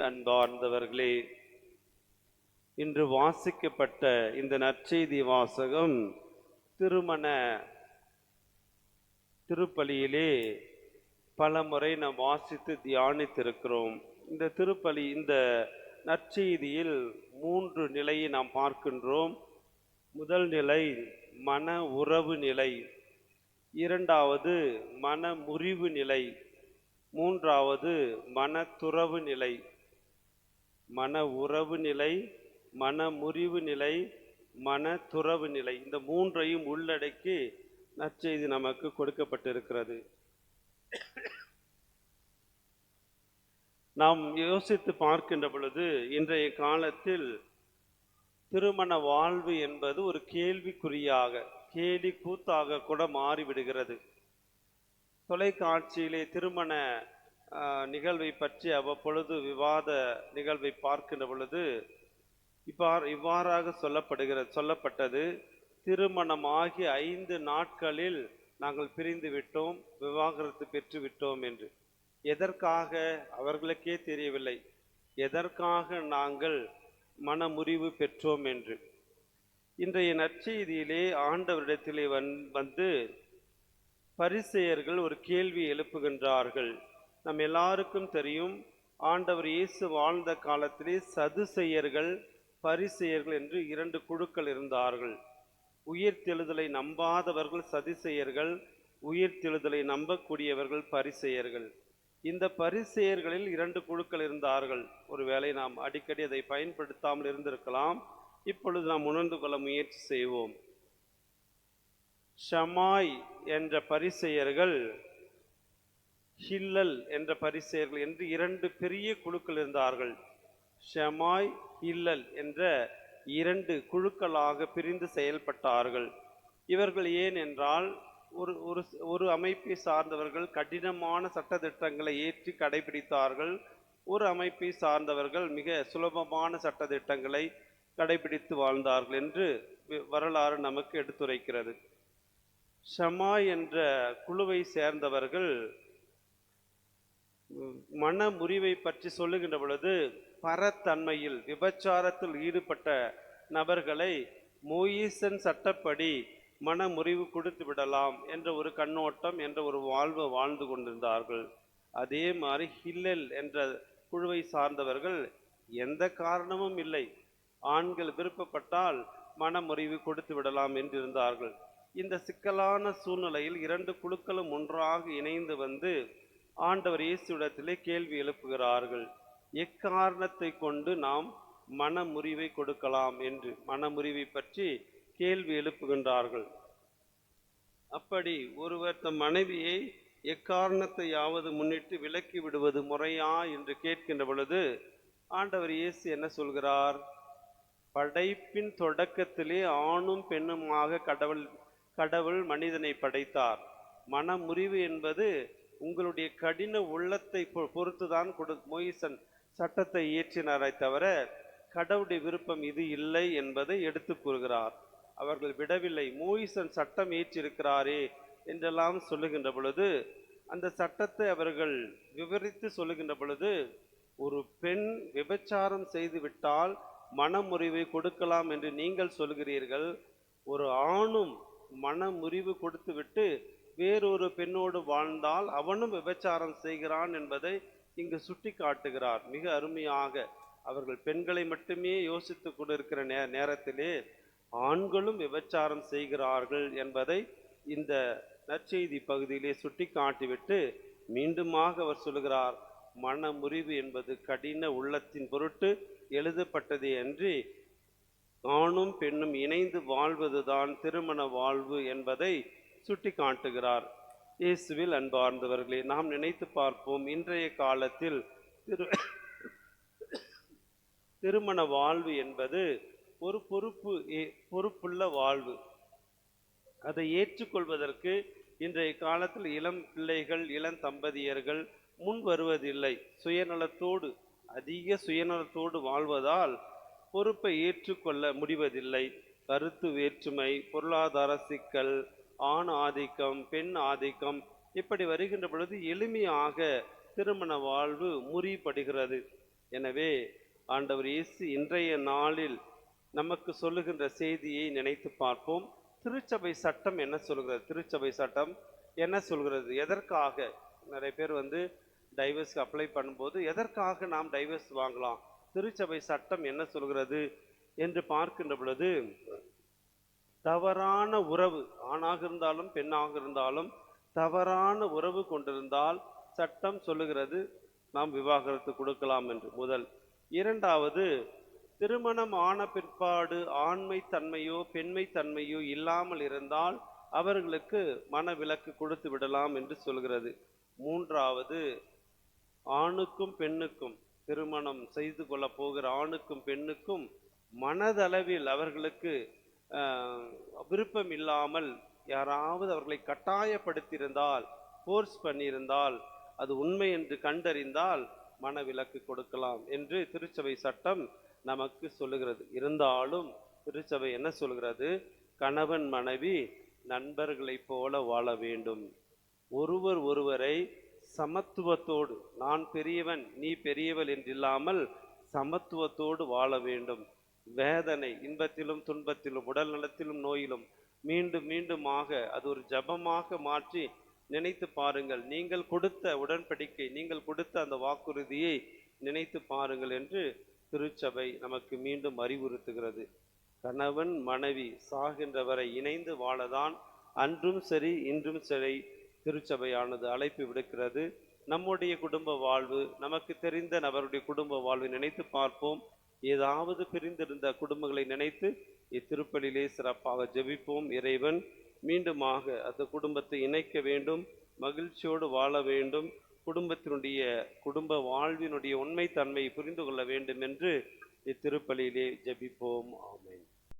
அன்பார்ந்தவர்களே, இன்று வாசிக்கப்பட்ட இந்த நற்செய்தி வாசகம் திருமண திருப்பலியிலே பல முறை நாம் வாசித்து தியானித்திருக்கிறோம். இந்த திருப்பலி, இந்த நற்செய்தியில் 3 நிலையை நாம் பார்க்கின்றோம். முதல் நிலை மன உறவு நிலை, இரண்டாவது மன முறிவு நிலை, மூன்றாவது மன துறவு நிலை. மன உறவு நிலை, மன முறிவு நிலை, மன துறவு நிலை, இந்த 3ஐயும் உள்ளடக்கி நற்செய்தி நமக்கு கொடுக்கப்பட்டிருக்கிறது. நாம் யோசித்து பார்க்கின்ற பொழுது இன்றைய காலத்தில் திருமண வாழ்வு என்பது ஒரு கேள்விக்குறியாக, கேலி கூத்தாக கூட மாறிவிடுகிறது. தொலைக்காட்சியிலே திருமண நிகழ்வை பற்றி அவ்வப்பொழுது விவாத நிகழ்வை பார்க்கின்ற பொழுது இவ்வாறாக சொல்லப்பட்டது, திருமணமாகி 5 நாட்களில் நாங்கள் பிரிந்து விட்டோம், விவாகரத்து பெற்று விட்டோம் என்று. எதற்காக அவர்களுக்கே தெரியவில்லை, எதற்காக நாங்கள் மனமுறிவு பெற்றோம் என்று. இன்றைய நற்செய்தியிலே ஆண்டவரிடத்திலே வந்து பரிசேயர்கள் ஒரு கேள்வி எழுப்புகின்றார்கள். நம் எல்லாருக்கும் தெரியும், ஆண்டவர் இயேசு வாழ்ந்த காலத்திலே சதுசேயர்கள், பரிசேயர்கள் என்று 2 குழுக்கள் இருந்தார்கள். உயிர்த்தெழுதலை நம்பாதவர்கள் சதுசேயர்கள், உயிர்த்தெழுதலை நம்பக்கூடியவர்கள் பரிசேயர்கள். இந்த பரிசேயர்களில் 2 குழுக்கள் இருந்தார்கள். ஒருவேளை நாம் அடிக்கடி அதை பயன்படுத்தாமல் இருந்திருக்கலாம். இப்பொழுது நாம் உணர்ந்து கொள்ள முயற்சி செய்வோம். ஷமாய் என்ற பரிசேயர்கள், ஹில்லல் என்ற பரிசேயர்கள் என்று 2 பெரிய குழுக்கள் இருந்தார்கள். ஷமாய், ஹில்லல் என்ற 2 குழுக்களாக பிரிந்து செயல்பட்டார்கள். இவர்கள் ஏன் என்றால், ஒரு அமைப்பை சார்ந்தவர்கள் கடினமான சட்டத்திட்டங்களை ஏற்றி கடைபிடித்தார்கள். ஒரு அமைப்பை சார்ந்தவர்கள் மிக சுலபமான சட்டத்திட்டங்களை கடைபிடித்து வாழ்ந்தார்கள் என்று வரலாறு நமக்கு எடுத்துரைக்கிறது. ஷமாய் என்ற குழுவை சேர்ந்தவர்கள் மன முறிவை பற்றி சொல்லுகின்ற பொழுது, பரத்தன்மையில் விபச்சாரத்தில் ஈடுபட்ட நபர்களை மோயிசன் சட்டப்படி மன முறிவு கொடுத்து விடலாம் என்ற ஒரு கண்ணோட்டம், என்ற ஒரு வாழ்வை வாழ்ந்து கொண்டிருந்தார்கள். அதே மாதிரி ஹில்லல் என்ற குழுவை சார்ந்தவர்கள் எந்த காரணமும் இல்லை, ஆண்கள் விருப்பப்பட்டால் மனமுறிவு கொடுத்து விடலாம் என்றிருந்தார்கள். இந்த சிக்கலான சூழ்நிலையில் 2 குழுக்களும் ஒன்றாக இணைந்து வந்து ஆண்டவர் இயேசுவிடத்திலே கேள்வி எழுப்புகிறார்கள். எக்காரணத்தை கொண்டு நாம் மனமுறிவை கொடுக்கலாம் என்று மனமுறிவை பற்றி கேள்வி எழுப்புகின்றார்கள். அப்படி ஒருவர் தம் மனைவியை எக்காரணத்தையாவது முன்னிட்டு விலக்கி விடுவது முறையா என்று கேட்கின்ற பொழுது ஆண்டவர் இயேசு என்ன சொல்கிறார்? படைப்பின் தொடக்கத்திலே ஆணும் பெண்ணுமாக கடவுள் மனிதனை படைத்தார். மனமுறிவு என்பது உங்களுடைய கடின உள்ளத்தை பொறுத்துதான் மோயிசன் சட்டத்தை இயற்றினாரை தவிர கடவுளுடைய விருப்பம் இது இல்லை என்பதை எடுத்து கூறுகிறார். அவர்கள் விடவில்லை. மோயிசன் சட்டம் இயற்றியிருக்கிறாரே என்றெல்லாம் சொல்லுகின்ற பொழுது, அந்த சட்டத்தை அவர்கள் விவரித்து சொல்லுகின்ற பொழுது, ஒரு பெண் விபச்சாரம் செய்து விட்டால் மனமுறிவை கொடுக்கலாம் என்று நீங்கள் சொல்கிறீர்கள், ஒரு ஆணும் மனமுறிவு கொடுத்து விட்டு வேறொரு பெண்ணோடு வாழ்ந்தால் அவனும் விபச்சாரம் செய்கிறான் என்பதை இங்கு சுட்டி காட்டுகிறார். மிக அருமையாக அவர்கள் பெண்களை மட்டுமே யோசித்து கொண்டிருக்கிற நேரத்திலே ஆண்களும் விபச்சாரம் செய்கிறார்கள் என்பதை இந்த நற்செய்தி பகுதியிலே சுட்டி காட்டிவிட்டு மீண்டுமாக அவர் சொல்கிறார், மனமுறிவு என்பது கடின உள்ளத்தின் பொருட்டு எழுதப்பட்டதே அன்றி ஆணும் பெண்ணும் இணைந்து வாழ்வதுதான் திருமண வாழ்வு என்பதை சுட்டி காட்டுகிறார். இயேசுவில் அன்பார்ந்தவர்களே, நாம் நினைத்து பார்ப்போம், இன்றைய காலத்தில் திருமண வாழ்வு என்பது ஒரு பொறுப்புள்ள வாழ்வு. அதை ஏற்றுக்கொள்வதற்கு இன்றைய காலத்தில் இளம் பிள்ளைகள், இளம் தம்பதியர்கள் முன் வருவதில்லை. அதிக சுயநலத்தோடு வாழ்வதால் பொறுப்பை ஏற்றுக்கொள்ள முடிவதில்லை. கருத்து வேற்றுமை, பொருளாதார சிக்கல், ஆண் ஆதிக்கம், பெண் ஆதிக்கம் இப்படி வருகின்ற பொழுது எளிமையாக திருமண வாழ்வு முறிப்படுகிறது. எனவே ஆண்டவர் இயேசு இன்றைய நாளில் நமக்கு சொல்லுகின்ற செய்தியை நினைத்து பார்ப்போம். திருச்சபை சட்டம் என்ன சொல்கிறது? திருச்சபை சட்டம் என்ன சொல்கிறது? எதற்காக நிறைய பேர் டைவர்ஸ்க்கு அப்ளை பண்ணும்போது எதற்காக நாம் டைவர்ஸ் வாங்கலாம், திருச்சபை சட்டம் என்ன சொல்கிறது என்று பார்க்கின்ற பொழுது, தவறான உறவு, ஆணாக இருந்தாலும் பெண்ணாக இருந்தாலும் தவறான உறவு கொண்டிருந்தால் சட்டம் சொல்லுகிறது நாம் விவாகரத்து கொடுக்கலாம் என்று. முதல். இரண்டாவது, திருமணம் ஆன பிற்பாடு ஆண்மை தன்மையோ பெண்மை தன்மையோ இல்லாமல் இருந்தால் அவர்களுக்கு மனவிலக்கு கொடுத்து விடலாம் என்று சொல்கிறது. மூன்றாவது, ஆணுக்கும் பெண்ணுக்கும், திருமணம் செய்து கொள்ள போகிற ஆணுக்கும் பெண்ணுக்கும் மனதளவில் அவர்களுக்கு விருப்பம் இல்லாமல் யாராவது அவர்களை கட்டாயப்படுத்தியிருந்தால், ஃபோர்ஸ் பண்ணியிருந்தால், அது உண்மை என்று கண்டறிந்தால் மனவிலக்கு கொடுக்கலாம் என்று திருச்சபை சட்டம் நமக்கு சொல்லுகிறது. இருந்தாலும் திருச்சபை என்ன சொல்கிறது? கணவன் மனைவி நண்பர்களைப் போல வாழ வேண்டும். ஒருவர் ஒருவரை சமத்துவத்தோடு, நான் பெரியவன் நீ பெரியவள் என்றில்லாமல் சமத்துவத்தோடு வாழ வேண்டும். வேதனை, இன்பத்திலும் துன்பத்திலும், உடல் நலத்திலும் நோயிலும் மீண்டும் மீண்டுமாக அது ஒரு ஜபமாக மாற்றி நினைத்து பாருங்கள். நீங்கள் கொடுத்த உடன்படிக்கை, நீங்கள் கொடுத்த அந்த வாக்குறுதியை நினைத்து பாருங்கள் என்று திருச்சபை நமக்கு மீண்டும் அறிவுறுத்துகிறது. கணவன் மனைவி சாகின்றவரை இணைந்து வாழதான் அன்றும் சரி இன்றும் சரி திருச்சபையானது அழைப்பு விடுக்கிறது. நம்முடைய குடும்ப வாழ்வு, நமக்கு தெரிந்த நபருடைய குடும்ப வாழ்வை நினைத்து பார்ப்போம். ஏதாவது பிரிந்திருந்த குடும்பங்களை நினைத்து இத்திருப்பலிலே சிறப்பாக ஜெபிப்போம். இறைவன் மீண்டுமாக அந்த குடும்பத்தை இணைக்க வேண்டும், மகிழ்ச்சியோடு வாழ வேண்டும், குடும்ப வாழ்வினுடைய உண்மை தன்மையை புரிந்து கொள்ள வேண்டும் என்று இத்திருப்பலியிலே ஜெபிப்போம். ஆமென்.